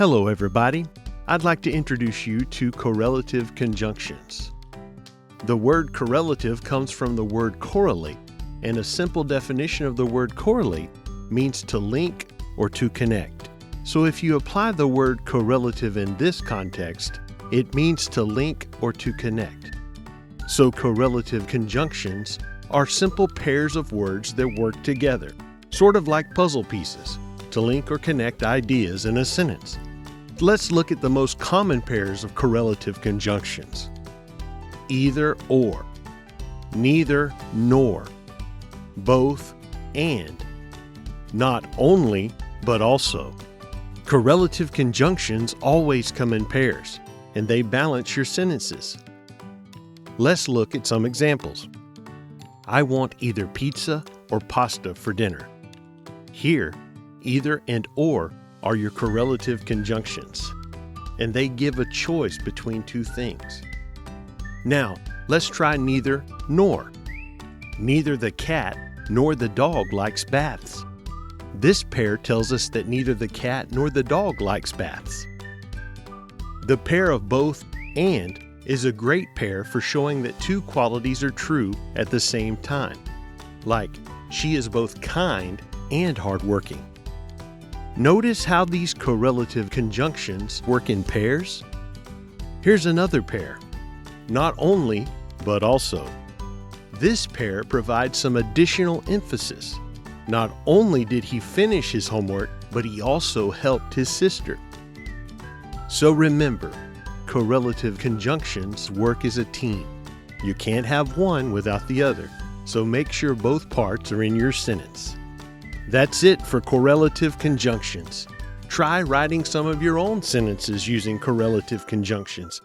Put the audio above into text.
Hello everybody, I'd like to introduce you to correlative conjunctions. The word correlative comes from the word correlate, and a simple definition of the word correlate means to link or to connect. So if you apply the word correlative in this context, it means to link or to connect. So correlative conjunctions are simple pairs of words that work together, sort of like puzzle pieces, to link or connect ideas in a sentence. Let's look at the most common pairs of correlative conjunctions. Either or, neither nor, both and, not only but also. Correlative conjunctions always come in pairs, and they balance your sentences. Let's look at some examples. I want either pizza or pasta for dinner. Here, either and or are your correlative conjunctions, and they give a choice between two things. Now, let's try neither nor. Neither the cat nor the dog likes baths. This pair tells us that neither the cat nor the dog likes baths. The pair of both and is a great pair for showing that two qualities are true at the same time, like she is both kind and hardworking. Notice how these correlative conjunctions work in pairs? Here's another pair. Not only, but also. This pair provides some additional emphasis. Not only did he finish his homework, but he also helped his sister. So remember, correlative conjunctions work as a team. You can't have one without the other, so make sure both parts are in your sentence. That's it for correlative conjunctions. Try writing some of your own sentences using correlative conjunctions